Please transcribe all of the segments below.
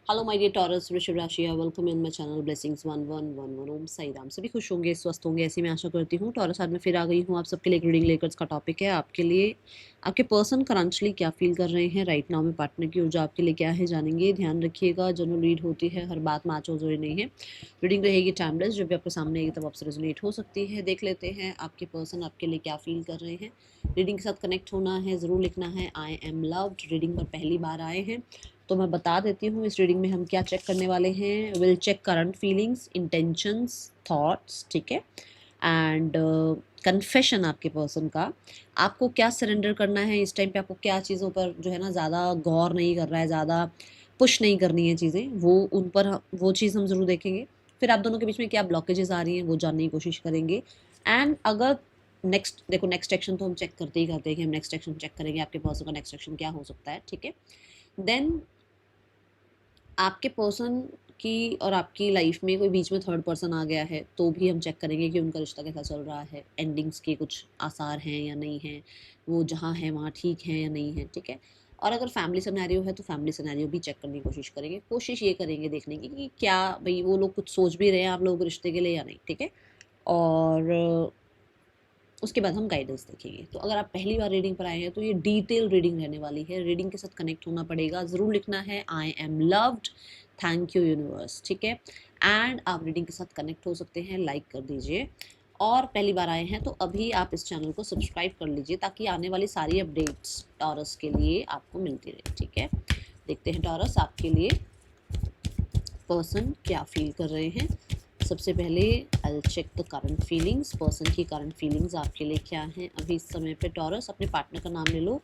Hello my dear taurus वृषभ राशि, welcome in my channel blessings 1111। ओम साई राम। सभी खुश होंगे, स्वस्थ होंगे, ऐसी मैं आशा करती हूँ। टॉरस आज मैं फिर आ गई हूँ आप सबके लिए एक रीडिंग लेकर। इसका टॉपिक है आपके लिए आपके पर्सन करंटली क्या फील कर रहे हैं राइट नाउ में। पार्टनर की ऊर्जा आपके लिए क्या है जानेंगे। ध्यान रखिएगा, जनरल रीड होती है, हर बात मैच हो जरूरी नहीं है। रीडिंग रहेगी टाइमलेस, जब भी आपके सामने आएगी तब आपसे रेजोनेट हो सकती है। देख लेते हैं आपके पर्सन आपके लिए क्या फील कर रहे हैं। रीडिंग के साथ कनेक्ट होना है, ज़रूर लिखना है आई एम लव्ड। रीडिंग पर पहली बार आए हैं तो मैं बता देती हूँ इस रीडिंग में हम क्या चेक करने वाले हैं। Will check current feelings, intentions, thoughts, ठीक है, एंड कन्फेशन आपके पर्सन का। आपको क्या सरेंडर करना है इस टाइम पे, आपको क्या चीज़ों पर जो है ना ज़्यादा गौर नहीं कर रहा है, ज़्यादा पुश नहीं करनी है चीज़ें, वो उन पर वो चीज़ हम ज़रूर देखेंगे। फिर आप दोनों के बीच में क्या ब्लॉकेजेस आ रही हैं वो जानने की कोशिश करेंगे। एंड अगर नेक्स्ट देखो, नेक्स्ट एक्शन तो हम चेक करते ही करते हैं कि हम नेक्स्ट एक्शन चेक करेंगे आपके पर्सन का नेक्स्ट एक्शन क्या हो सकता है, ठीक है। देन आपके पर्सन की और आपकी लाइफ में कोई बीच में थर्ड पर्सन आ गया है तो भी हम चेक करेंगे कि उनका रिश्ता कैसा चल रहा है, एंडिंग्स के कुछ आसार हैं या नहीं हैं, वो जहाँ है वहाँ ठीक है या नहीं है, ठीक है। और अगर फैमिली सिनेरियो है तो फैमिली सिनेरियो भी चेक करने की कोशिश करेंगे। कोशिश ये करेंगे देखने की कि क्या भाई वो लोग कुछ सोच भी रहे हैं आप लोगों के रिश्ते के लिए या नहीं, ठीक है। और उसके बाद हम गाइडेंस देखेंगे। तो अगर आप पहली बार रीडिंग पर आए हैं तो ये डिटेल रीडिंग रहने वाली है। रीडिंग के साथ कनेक्ट होना पड़ेगा, ज़रूर लिखना है I am loved, thank you universe, ठीक है। एंड आप रीडिंग के साथ कनेक्ट हो सकते हैं, लाइक कर दीजिए। और पहली बार आए हैं तो अभी आप इस चैनल को सब्सक्राइब कर लीजिए ताकि आने वाली सारी अपडेट्स टॉरस के लिए आपको मिलती रहे, ठीक है। देखते हैं टॉरस आपके लिए पर्सन क्या फील कर रहे हैं। सबसे पहले I check the current feelings. Person की करंट फीलिंग्स आपके लिए क्या हैं अभी इस समय पे। टॉरस अपने पार्टनर का नाम ले लो।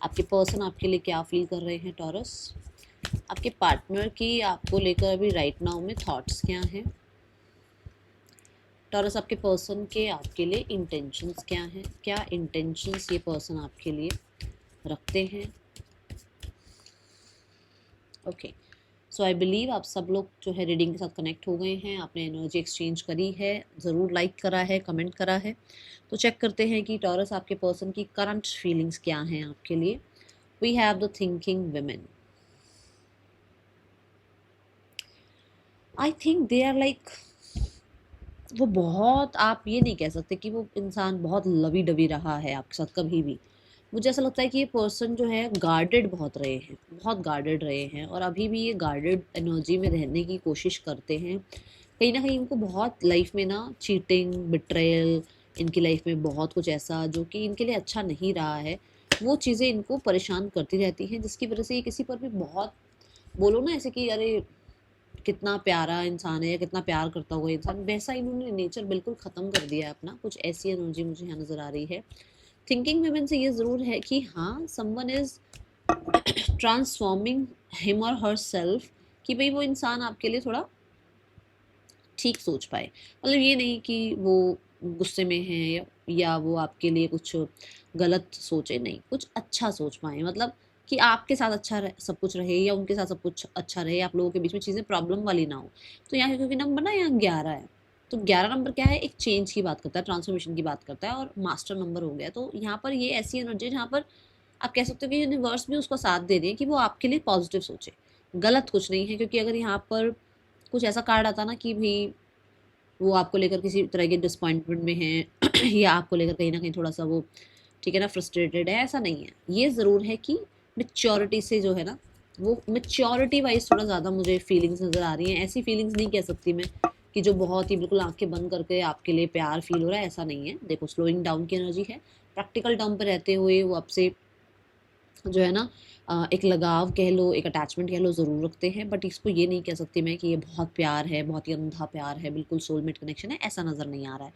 आपके पर्सन आपके लिए क्या फील कर रहे हैं टॉरस। आपके पार्टनर की आपको लेकर अभी राइट नाउ में थॉट्स क्या हैं टॉरस। आपके पर्सन के आपके लिए इंटेंशंस क्या हैं, क्या इंटेंशंस ये पर्सन आपके लिए रखते हैं। ओके, सो आई बिलीव आप सब लोग जो है रीडिंग के साथ कनेक्ट हो गए हैं, आपने एनर्जी एक्सचेंज करी है, ज़रूर लाइक करा है, कमेंट करा है। तो चेक करते हैं कि टॉरस आपके पर्सन की करंट फीलिंग्स क्या हैं आपके लिए। We have the thinking women. I think they are like, वो बहुत, आप ये नहीं कह सकते कि वो इंसान बहुत लवी डवी रहा है आपके साथ कभी भी। मुझे ऐसा लगता है कि ये पर्सन जो है गार्डेड बहुत रहे हैं, बहुत गार्डेड रहे हैं और अभी भी ये गार्डेड एनर्जी में रहने की कोशिश करते हैं। कहीं ना कहीं इनको बहुत लाइफ में ना चीटिंग, बिट्रेयल, इनकी लाइफ में बहुत कुछ ऐसा जो कि इनके लिए अच्छा नहीं रहा है, वो चीज़ें इनको परेशान करती रहती हैं, जिसकी वजह से ये किसी पर भी बहुत, बोलो ना ऐसे कि अरे कितना प्यारा इंसान है या कितना प्यार करता हुआ इंसान, वैसा इन्होंने नेचर बिल्कुल ख़त्म कर दिया है अपना। कुछ ऐसी एनर्जी मुझे यहाँ नज़र आ रही है। थिंकिंग वुमेन से ये ज़रूर है कि हाँ, समवन इज़ ट्रांसफॉर्मिंग हिम और हर सेल्फ, कि भाई वो इंसान आपके लिए थोड़ा ठीक सोच पाए। मतलब ये नहीं कि वो गुस्से में है या वो आपके लिए कुछ गलत सोचे, नहीं, कुछ अच्छा सोच पाए। मतलब कि आपके साथ अच्छा सब कुछ रहे या उनके साथ सब कुछ अच्छा रहे, आप लोगों के बीच में चीज़ें प्रॉब्लम वाली ना हो। तो यहाँ क्योंकि नंबर ना यहाँ 11 है, तो 11 नंबर क्या है, एक चेंज की बात करता है, ट्रांसफॉर्मेशन की बात करता है और मास्टर नंबर हो गया। तो यहाँ पर ये ऐसी एनर्जी है जहाँ पर आप कह सकते हो कि यूनिवर्स भी उसका साथ दे रही है कि वो आपके लिए पॉजिटिव सोचे, गलत कुछ नहीं है। क्योंकि अगर यहाँ पर कुछ ऐसा कार्ड आता ना कि भाई वो आपको लेकर किसी तरह के डिसअपॉइंटमेंट में है या आपको लेकर कहीं ना कहीं थोड़ा सा वो, ठीक है ना, फ्रस्ट्रेटेड है, ऐसा नहीं है। ये ज़रूर है कि मेच्योरिटी से जो है ना, वो मेच्योरिटी वाइज थोड़ा ज़्यादा मुझे फीलिंग्स नज़र आ रही हैं। ऐसी फीलिंग्स नहीं कह सकती मैं कि जो बहुत ही बिल्कुल आंखें बंद करके आपके लिए प्यार फील हो रहा है, ऐसा नहीं है। देखो, स्लोइंग डाउन की एनर्जी है। प्रैक्टिकल टर्म पर रहते हुए वो आपसे जो है ना एक लगाव कह लो, एक अटैचमेंट कह लो, ज़रूर रखते हैं। बट इसको ये नहीं कह सकती मैं कि ये बहुत प्यार है, बहुत ही अंधा प्यार है, बिल्कुल सोलमेट कनेक्शन है, ऐसा नज़र नहीं आ रहा है।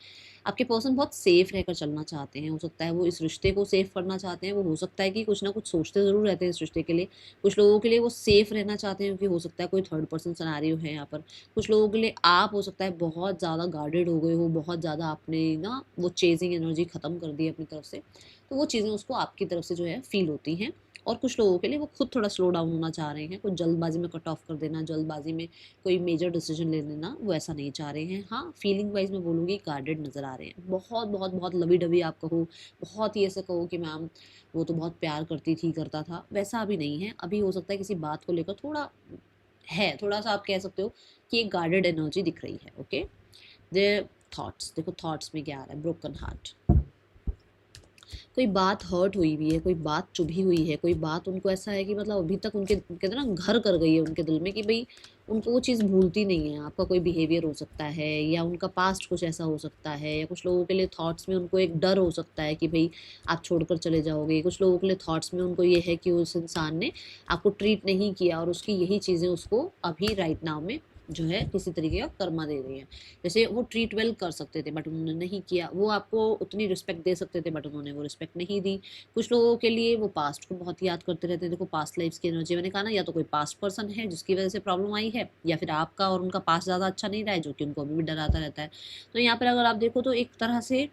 आपके पर्सन बहुत सेफ रहकर चलना चाहते हैं। हो सकता है वो इस रिश्ते को सेफ करना चाहते हैं, वो हो सकता है कि कुछ ना कुछ सोचते ज़रूर रहते हैं इस रिश्ते के लिए। कुछ लोगों के लिए वो सेफ रहना चाहते हैं क्योंकि हो सकता है कोई थर्ड पर्सन सिनेरियो है यहाँ पर। कुछ लोगों के लिए आप हो सकता है बहुत ज़्यादा गार्डेड हो गए हो, बहुत ज़्यादा आपने ना वो चेजिंग एनर्जी ख़त्म कर दी अपनी तरफ से, तो वो चीज़ें उसको आपकी तरफ से जो है फील होती हैं। और कुछ लोगों के लिए वो खुद थोड़ा स्लो डाउन होना चाह रहे हैं, कुछ जल्दबाजी में कट ऑफ कर देना, जल्दबाजी में कोई मेजर डिसीजन ले लेना, वो ऐसा नहीं चाह रहे हैं। हाँ, फीलिंग वाइज मैं बोलूँगी गार्डेड नज़र आ रहे हैं, बहुत बहुत बहुत लवी डवी आप कहो, बहुत ही ऐसे कहो कि मैम वो तो बहुत प्यार करती थी, करता था, वैसा अभी नहीं है। अभी हो सकता है किसी बात को लेकर थोड़ा है, थोड़ा सा आप कह सकते हो कि एक गार्डेड एनर्जी दिख रही है। ओके, द थॉट्स, देखो थॉट्स में क्या आ रहा है, ब्रोकन हार्ट, कोई बात हर्ट हुई हुई है, कोई बात चुभी हुई है, कोई बात उनको ऐसा है कि मतलब अभी तक उनके कहते हैं ना घर कर गई है उनके दिल में कि भाई उनको वो चीज़ भूलती नहीं है। आपका कोई बिहेवियर हो सकता है या उनका पास्ट कुछ ऐसा हो सकता है, या कुछ लोगों के लिए थॉट्स में उनको एक डर हो सकता है कि भाई आप छोड़कर चले जाओगे। कुछ लोगों के लिए थॉट्स में उनको ये है कि उस इंसान ने आपको ट्रीट नहीं किया और उसकी यही चीज़ें उसको अभी राइट नाउ में जो है किसी तरीके का कर्मा दे रही है। जैसे वो ट्रीट वेल कर सकते थे बट उन्होंने नहीं किया, वो आपको उतनी रिस्पेक्ट दे सकते थे बट उन्होंने वो रिस्पेक्ट नहीं दी। कुछ लोगों के लिए वो पास्ट को बहुत याद करते रहते हैं। देखो पास्ट लाइफ्स की एनर्जी मैंने कहा ना, या तो कोई पास्ट पर्सन है जिसकी वजह से प्रॉब्लम आई है, या फिर आपका और उनका पास्ट ज़्यादा अच्छा नहीं रहा है जो कि उनको अभी भी डराता रहता है। तो यहाँ पर अगर आप देखो तो एक तरह से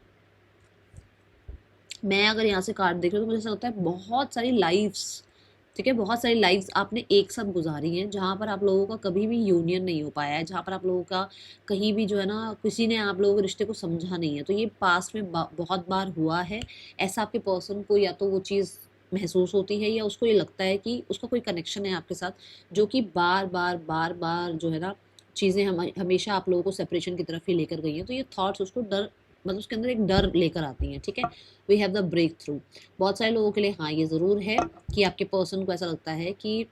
मैं अगर यहाँ से कार्ड देख रही हूँ तो मुझे ऐसा लगता है बहुत सारी लाइफ्स, ठीक है, बहुत सारी लाइफ्स आपने एक साथ गुजारी हैं जहाँ पर आप लोगों का कभी भी यूनियन नहीं हो पाया है, जहाँ पर आप लोगों का कहीं भी जो है ना किसी ने आप लोगों के रिश्ते को समझा नहीं है। तो ये पास्ट में बहुत बार हुआ है ऐसा। आपके पर्सन को या तो वो चीज़ महसूस होती है या उसको ये लगता है कि उसका कोई कनेक्शन है आपके साथ जो कि बार बार बार बार जो है ना चीज़ें हमेशा आप लोगों को सेपरेशन की तरफ ही लेकर गई हैं। तो ये थॉट्स उसको डर, मतलब उसके अंदर एक डर लेकर आती हैं। ठीक है, we have the breakthrough. बहुत सारे लोगों के लिए हाँ ये ज़रूर है कि आपके पर्सन को ऐसा लगता है कि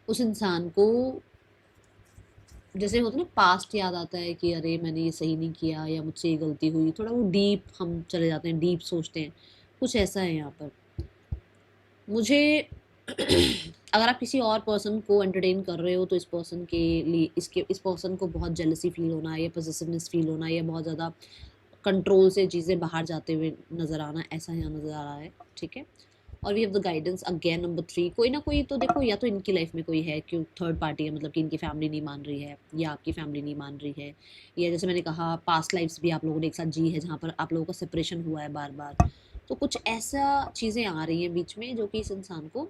उस इंसान को जैसे होता है ना पास्ट याद आता है कि अरे मैंने ये सही नहीं किया या मुझसे ये गलती हुई, थोड़ा वो डीप हम चले जाते हैं, डीप सोचते हैं, कुछ ऐसा है यहाँ पर। मुझे अगर आप किसी और पर्सन को एंटरटेन कर रहे हो तो इस पर्सन के लिए इस पर्सन को बहुत जेलसी फील होना है या पॉसेसिवनेस फील होना है या बहुत ज़्यादा कंट्रोल से चीज़ें बाहर जाते हुए नज़र आना, ऐसा यहाँ नज़र आ रहा है। ठीक है, और we have the guidance again number 3। कोई ना कोई तो देखो, या तो इनकी लाइफ में कोई है कि थर्ड पार्टी है, मतलब कि इनकी फैमिली नहीं मान रही है या आपकी फैमिली नहीं मान रही है, या जैसे मैंने कहा पास्ट लाइफ्स भी आप लोगों ने एक साथ जी है जहाँ पर आप लोगों का सेपरेशन हुआ है बार बार। तो कुछ ऐसा चीज़ें आ रही हैं बीच में जो कि इस इंसान को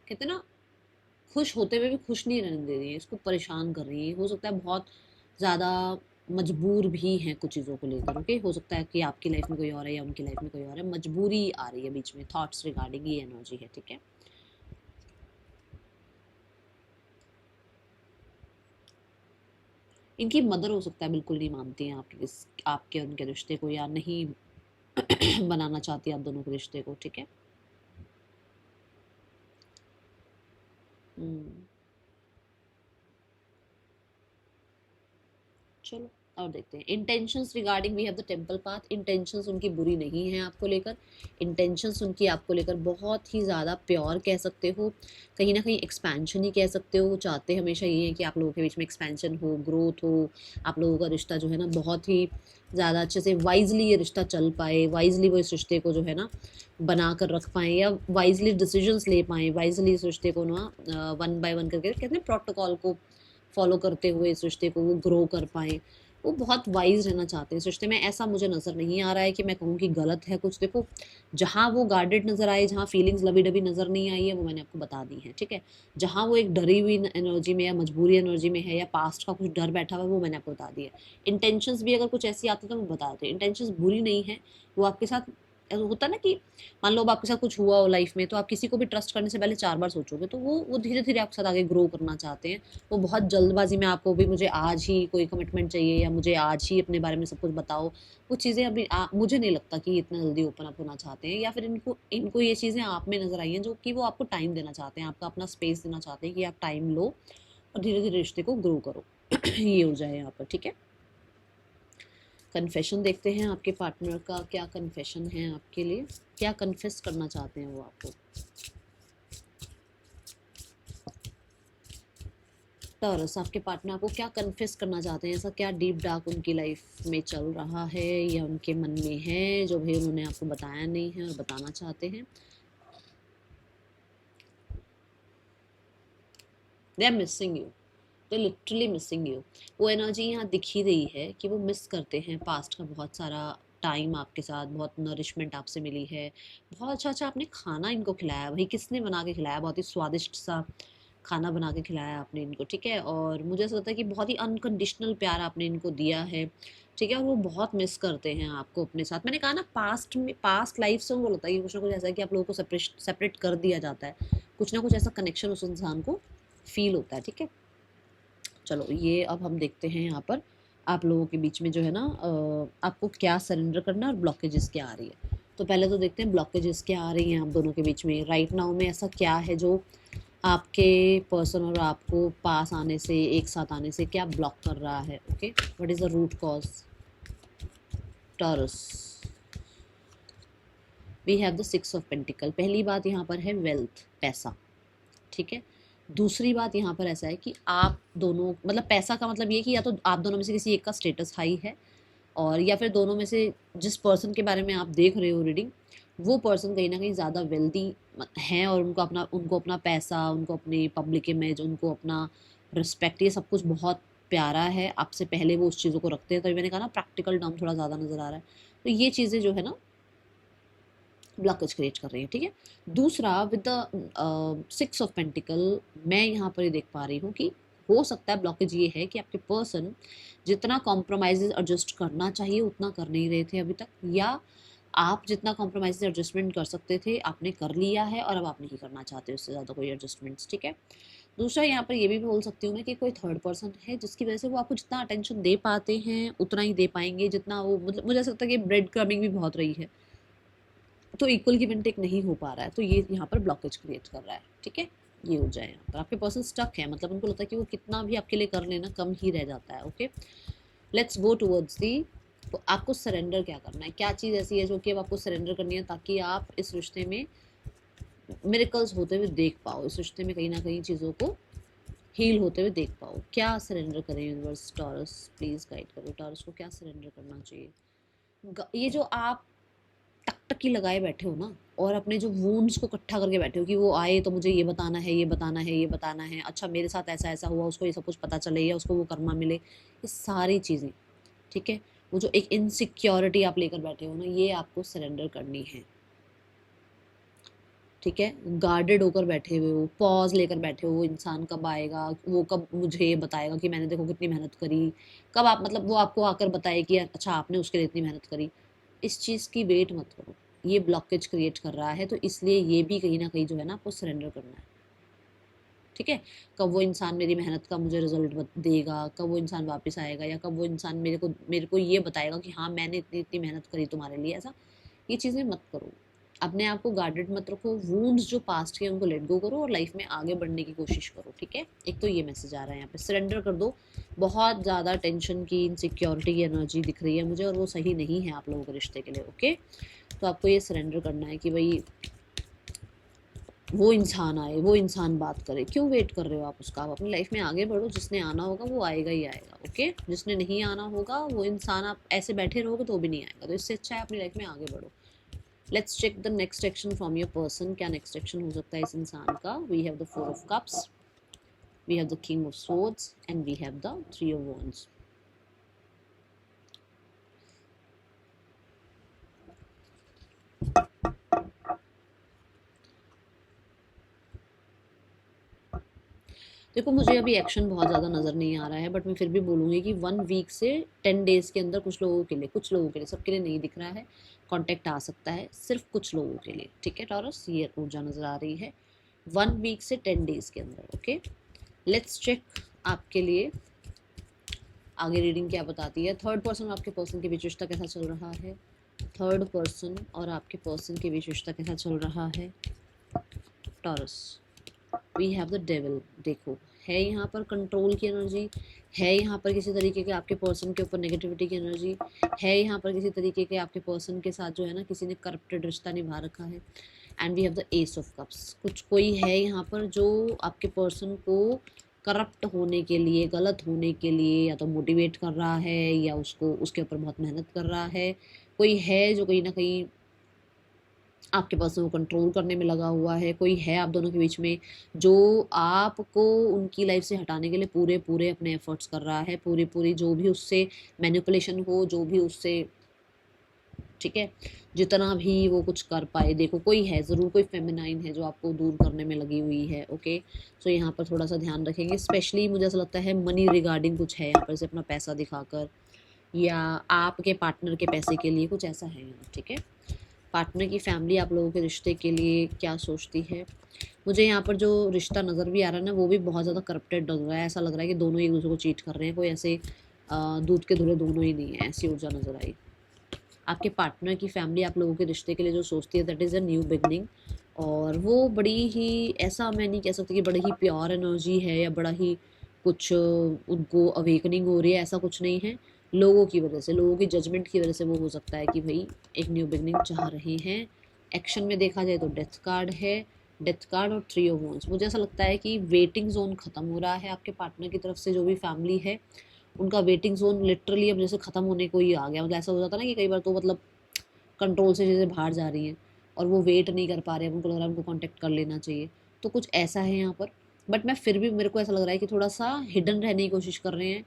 कहते हैं ना खुश होते हुए भी खुश नहीं रहने दे रही है, इसको परेशान कर रही है। हो सकता है बहुत ज़्यादा मजबूर भी हैं कुछ चीज़ों को लेकर। ओके, हो सकता है कि आपकी लाइफ में कोई और है या उनकी लाइफ में कोई और है, मजबूरी आ रही है बीच में, थॉट्स रिगार्डिंग ये एनर्जी है। ठीक है, इनकी मदर हो सकता है बिल्कुल नहीं मानती हैं आपके उनके रिश्ते को, या नहीं बनाना चाहती आप दोनों के रिश्ते को। ठीक है, हम्म, चलो और देखते हैं intentions regarding. We have the temple path. Intentions उनकी बुरी नहीं है आपको लेकर, इंटेंशंस उनकी आपको लेकर बहुत ही ज़्यादा प्योर कह सकते हो, कहीं ना कहीं एक्सपेंशन ही कह सकते हो। वो चाहते हमेशा ये है कि आप लोगों के बीच में एक्सपेंशन हो, ग्रोथ हो, आप लोगों का रिश्ता जो है ना बहुत ही ज़्यादा अच्छे से वाइजली ये रिश्ता चल पाए, वाइजली वो इस रिश्ते को जो है ना बना कर रख पाएँ या वाइजली डिसीजंस ले पाएँ, वाइजली इस रिश्ते को ना वन बाय वन करके कहते हैं प्रोटोकॉल को फॉलो करते हुए इस रिश्ते को वो ग्रो कर पाएँ। वो बहुत वाइज़ रहना चाहते हैं इस रिश्ते में, ऐसा मुझे नज़र नहीं आ रहा है कि मैं कहूँ कि गलत है कुछ। देखो जहाँ वो गार्डेड नज़र आए, जहाँ फीलिंग्स लवी-डबी नज़र नहीं आई है वो मैंने आपको बता दी है। ठीक है? जहाँ वो एक डरी हुई एनर्जी में या मजबूरी एनर्जी में है या पास्ट का कुछ डर बैठा हुआ है वो मैंने आपको बता दिया है। इंटेंशंस भी अगर कुछ ऐसी आती तो मैं बता देती हूँ। इंटेंशंस बुरी नहीं है, वो आपके साथ होता है ना कि मान लो अब आपके साथ कुछ हुआ हो लाइफ में तो आप किसी को भी ट्रस्ट करने से पहले 4 बार सोचोगे, तो वो धीरे-धीरे आपके साथ आगे ग्रो करना चाहते हैं। वो बहुत जल्दबाजी में आपको भी मुझे आज ही कोई कमिटमेंट चाहिए या मुझे आज ही अपने बारे में सब कुछ बताओ, वो चीज़ें अभी मुझे नहीं लगता कि इतना जल्दी ओपन अप होना चाहते हैं, या फिर इनको इनको ये चीज़ें आप में नज़र आई हैं जो कि वो आपको टाइम देना चाहते हैं, आपका अपना स्पेस देना चाहते हैं कि आप टाइम लो और धीरे-धीरे रिश्ते को ग्रो करो। ये हो जाए यहाँ पर। ठीक है? कन्फेशन देखते हैं आपके पार्टनर का, क्या कन्फेशन है आपके लिए, क्या कन्फेस करना चाहते हैं वो आपको। टॉरस, आपके पार्टनर आपको क्या कन्फेस करना चाहते हैं, ऐसा क्या डीप डार्क उनकी लाइफ में चल रहा है या उनके मन में है जो भी उन्होंने आपको बताया नहीं है और बताना चाहते हैं। They are missing you, they literally missing you. वो एनर्जी यहाँ दिख ही रही है कि वो मिस करते हैं पास्ट का बहुत सारा टाइम आपके साथ, बहुत नरिशमेंट आपसे मिली है, बहुत अच्छा अच्छा आपने खाना इनको खिलाया, भाई किसने बना के खिलाया, बहुत ही स्वादिष्ट सा खाना बना के खिलाया आपने इनको। ठीक है, और मुझे ऐसा लगता है कि बहुत ही अनकंडीशनल प्यार आपने इनको दिया है। ठीक है, और वो बहुत मिस करते हैं आपको अपने साथ। मैंने कहा ना पास्ट में, पास्ट लाइफ से उनको लगता है कि कुछ ना कुछ ऐसा है कि आप लोगों को सेपरेट सेपरेट कर दिया जाता है, कुछ ना कुछ ऐसा कनेक्शन उस इंसान को फील होता है, ठीक है। चलो ये अब हम देखते हैं यहाँ पर आप लोगों के बीच में जो है ना आपको क्या सरेंडर करना है और ब्लॉकेजेस क्या आ रही है। तो पहले तो देखते हैं ब्लॉकेजेस क्या आ रही हैं आप दोनों के बीच में राइट नाउ में। ऐसा क्या है जो आपके पर्सन और आपको पास आने से, एक साथ आने से क्या ब्लॉक कर रहा है। Okay, what is the root cause. Taurus, we have the 6 of pentacle. पहली बात यहाँ पर है वेल्थ, पैसा, ठीक है। दूसरी बात यहाँ पर ऐसा है कि आप दोनों, मतलब पैसा का मतलब ये कि या तो आप दोनों में से किसी एक का स्टेटस हाई है, और या फिर दोनों में से जिस पर्सन के बारे में आप देख रहे हो रीडिंग, वो पर्सन कहीं ना कहीं ज़्यादा वेल्दी हैं और उनको अपना पैसा, उनको अपनी पब्लिक इमेज, उनको अपना रिस्पेक्ट, ये सब कुछ बहुत प्यारा है। आपसे पहले वो उस चीज़ों को रखते हैं। तभी मैंने कहा ना प्रैक्टिकल टर्म थोड़ा ज़्यादा नज़र आ रहा है। तो ये चीज़ें जो है ना ब्लॉकेज क्रिएट कर रही है, ठीक है। दूसरा विद द 6 ऑफ पेंटिकल, मैं यहाँ पर ये देख पा रही हूँ कि हो सकता है ब्लॉकेज ये है कि आपके पर्सन जितना कॉम्प्रोमाइज एडजस्ट करना चाहिए उतना कर नहीं रहे थे अभी तक, या आप जितना कॉम्प्रोमाइज एडजस्टमेंट कर सकते थे आपने कर लिया है और अब आप नहीं करना चाहते उससे ज़्यादा कोई एडजस्टमेंट्स, ठीक है। दूसरा यहाँ पर ये भी बोल सकती हूँ मैं कि कोई थर्ड पर्सन है जिसकी वजह से वो आपको जितना अटेंशन दे पाते हैं उतना ही दे पाएंगे जितना वो, मतलब मुझे ऐसा लगता है कि ब्रेड क्रमिंग भी बहुत रही है, तो इक्वल गिव एंड टेक नहीं हो पा रहा है। तो ये यहाँ पर ब्लॉकेज क्रिएट कर रहा है, ठीक है। ये हो जाए यहाँ पर आपके पर्सन स्टक है, मतलब उनको लगता है कि वो कितना भी आपके लिए कर लेना कम ही रह जाता है। Okay, let's go towards the. तो आपको सरेंडर क्या करना है, क्या चीज़ ऐसी है जो कि अब आपको सरेंडर करनी है ताकि आप इस रिश्ते में मिरेकल्स होते हुए देख पाओ, इस रिश्ते में कहीं ना कहीं चीज़ों को हील होते हुए देख पाओ। क्या सरेंडर करें यूनिवर्स, टॉरस प्लीज़ गाइड करो, टॉरस को क्या सरेंडर करना चाहिए। ये जो आप टकटकी लगाए बैठे हो ना और अपने जो वूंड्स को इकट्ठा करके बैठे हो कि वो आए तो मुझे ये बताना है, ये बताना है, ये बताना है, अच्छा मेरे साथ ऐसा ऐसा हुआ, उसको ये सब कुछ पता चले या उसको वो कर्मा मिले, ये सारी चीज़ें, ठीक है। वो जो एक इनसिक्योरिटी आप लेकर बैठे हो ना, ये आपको सरेंडर करनी है, ठीक है। गार्डेड होकर बैठे हुए हो, पॉज लेकर बैठे हो, वो इंसान कब आएगा, वो कब मुझे ये बताएगा कि मैंने देखो कितनी मेहनत करी, कब आप, मतलब वो आपको आकर बताए कि अच्छा आपने उसके लिए इतनी मेहनत करी। इस चीज़ की वेट मत करो, ये ब्लॉकेज क्रिएट कर रहा है। तो इसलिए ये भी कहीं ना कहीं जो है ना आपको सरेंडर करना है, ठीक है। कब वो इंसान मेरी मेहनत का मुझे रिजल्ट देगा, कब वो इंसान वापस आएगा, या कब वो इंसान मेरे को ये बताएगा कि हाँ मैंने इतनी इतनी मेहनत करी तुम्हारे लिए, ऐसा ये चीज़ें मत करो। अपने आप को गार्डेड मत रखो, वूंड्स जो पास्ट के उनको लेट गो करो और लाइफ में आगे बढ़ने की कोशिश करो, ठीक है। एक तो ये मैसेज आ रहा है यहाँ पे, सरेंडर कर दो। बहुत ज़्यादा टेंशन की, इनसिक्योरिटी की एनर्जी दिख रही है मुझे और वो सही नहीं है आप लोगों के रिश्ते के लिए। ओके, तो आपको ये सरेंडर करना है कि भाई वो इंसान आए, वो इंसान बात करे, क्यों वेट कर रहे हो आप उसका। आप अपनी लाइफ में आगे बढ़ो, जिसने आना होगा वो आएगा ही आएगा, ओके। जिसने नहीं आना होगा वो इंसान, आप ऐसे बैठे रहोगे तो भी नहीं आएगा। तो इससे अच्छा है अपनी लाइफ में आगे बढ़ो। Let's check the next action from your person. क्या नेक्स्ट एक्शन हो सकता है इस इंसान का। We have the 4 of cups, we have the king of swords and we have the 3 of wands। देखो मुझे अभी एक्शन बहुत ज़्यादा नज़र नहीं आ रहा है, बट मैं फिर भी बोलूँगी कि 1 वीक से 10 डेज़ के अंदर कुछ लोगों के लिए, कुछ लोगों के लिए, सबके लिए नहीं दिख रहा है, कॉन्टैक्ट आ सकता है, सिर्फ कुछ लोगों के लिए, ठीक है। टॉरस ये ऊर्जा नज़र आ रही है 1 वीक से 10 डेज़ के अंदर। ओके, लेट्स चेक आपके लिए आगे रीडिंग क्या बताती है। थर्ड पर्सन और आपके पर्सन के बीच रिश्ता कैसा चल रहा है। थर्ड पर्सन और आपके पर्सन के बीच रिश्ता कैसा चल रहा है। Taurus, we have the devil. देखो है यहाँ पर कंट्रोल की एनर्जी, है यहाँ पर किसी तरीके के आपके पर्सन के ऊपर नेगेटिविटी की एनर्जी, है यहाँ पर किसी तरीके के आपके पर्सन के साथ जो है ना किसी ने करप्टेड रिश्ता निभा रखा है। And we have the ace of cups. कुछ कोई है यहाँ पर जो आपके पर्सन को करप्ट होने के लिए, गलत होने के लिए या तो मोटिवेट कर रहा है या उसको उसके ऊपर बहुत मेहनत कर रहा है। कोई है जो कहीं ना कहीं आपके पर्सन को कंट्रोल करने में लगा हुआ है। कोई है आप दोनों के बीच में जो आपको उनकी लाइफ से हटाने के लिए पूरे पूरे अपने एफर्ट्स कर रहा है, पूरी पूरी जो भी उससे मैनिपुलेशन हो, जो भी उससे, ठीक है, जितना भी वो कुछ कर पाए। देखो कोई है ज़रूर, कोई फेमिनाइन है जो आपको दूर करने में लगी हुई है। ओके, सो यहाँ पर थोड़ा सा ध्यान रखेंगे। स्पेशली मुझे ऐसा लगता है मनी रिगार्डिंग कुछ है यहाँ पर, से अपना पैसा दिखाकर या आपके पार्टनर के पैसे के लिए, कुछ ऐसा है यहाँ, ठीक है। पार्टनर की फैमिली आप लोगों के रिश्ते के लिए क्या सोचती है। मुझे यहाँ पर जो रिश्ता नज़र भी आ रहा है ना, वो भी बहुत ज़्यादा करप्टेड लग रहा है। ऐसा लग रहा है कि दोनों एक दूसरे को चीट कर रहे हैं, कोई ऐसे दूध के धुले दोनों ही नहीं है, ऐसी ऊर्जा नज़र आई। आपके पार्टनर की फैमिली आप लोगों के रिश्ते के लिए जो सोचती है, that is a new beginning. और वो बड़ी ही, ऐसा मैं नहीं कह सकती कि बड़ी ही प्योर एनर्जी है या बड़ा ही कुछ उनको अवेकनिंग हो रही है, ऐसा कुछ नहीं है। लोगों की वजह से, लोगों की जजमेंट की वजह से वो हो सकता है कि भाई एक न्यू बिगनिंग चाह रहे हैं। एक्शन में देखा जाए तो डेथ कार्ड है, डेथ कार्ड और थ्री ऑफ वॉन्ड्स। मुझे ऐसा लगता है कि वेटिंग जोन खत्म हो रहा है आपके पार्टनर की तरफ से। जो भी फैमिली है उनका वेटिंग जोन लिटरली अब जैसे खत्म होने को ही आ गया। मतलब ऐसा हो जाता है ना कि कई बार तो मतलब कंट्रोल से चीज़ें बाहर जा रही हैं और वो वेट नहीं कर पा रहे हैं, उनको लग रहा है उनको कांटेक्ट कर लेना चाहिए। तो कुछ ऐसा है यहाँ पर। बट मैं फिर भी, मेरे को ऐसा लग रहा है कि थोड़ा सा हिडन रहने की कोशिश कर रहे हैं।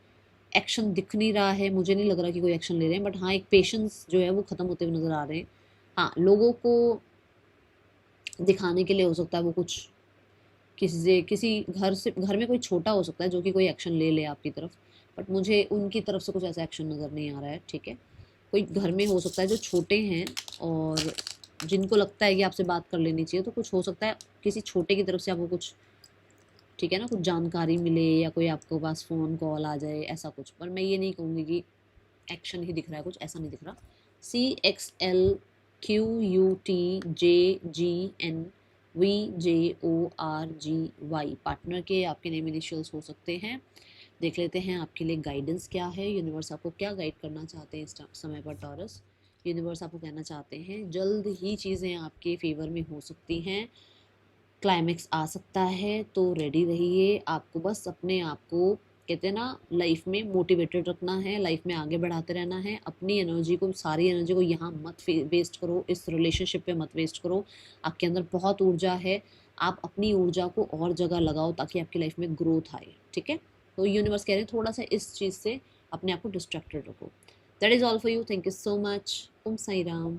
एक्शन दिख नहीं रहा है, मुझे नहीं लग रहा कि कोई एक्शन ले रहे हैं, बट हाँ एक पेशेंस जो है वो ख़त्म होते हुए नज़र आ रहे हैं। हाँ, लोगों को दिखाने के लिए हो सकता है वो कुछ किसी से, किसी घर से, घर में कोई छोटा हो सकता है जो कि कोई एक्शन ले ले आपकी तरफ, बट मुझे उनकी तरफ से कुछ ऐसा एक्शन नज़र नहीं आ रहा है। ठीक है, कोई घर में हो सकता है जो छोटे हैं और जिनको लगता है कि आपसे बात कर लेनी चाहिए, तो कुछ हो सकता है किसी छोटे की तरफ से आपको कुछ, ठीक है ना, कुछ जानकारी मिले या कोई आपके पास फ़ोन कॉल आ जाए, ऐसा कुछ। पर मैं ये नहीं कहूँगी कि एक्शन ही दिख रहा है, कुछ ऐसा नहीं दिख रहा। CXLQUTJGNVJORGY पार्टनर के आपके नेम इनिशियल्स हो सकते हैं। देख लेते हैं आपके लिए गाइडेंस क्या है, यूनिवर्स आपको क्या गाइड करना चाहते हैं इस समय पर टॉरस। यूनिवर्स आपको कहना चाहते हैं जल्द ही चीज़ें आपके फेवर में हो सकती हैं, क्लाइमेक्स आ सकता है, तो रेडी रहिए। आपको बस अपने आप को, कहते हैं ना, लाइफ में मोटिवेटेड रखना है, लाइफ में आगे बढ़ाते रहना है। अपनी एनर्जी को, सारी एनर्जी को यहाँ मत वेस्ट करो, इस रिलेशनशिप पे मत वेस्ट करो। आपके अंदर बहुत ऊर्जा है, आप अपनी ऊर्जा को और जगह लगाओ ताकि आपकी लाइफ में ग्रोथ आए। ठीक है, तो यूनिवर्स कह रहे हैं थोड़ा सा इस चीज़ से अपने आप को डिस्ट्रैक्टेड रखो। That is all for you. Thank you so much. Om Sai Ram.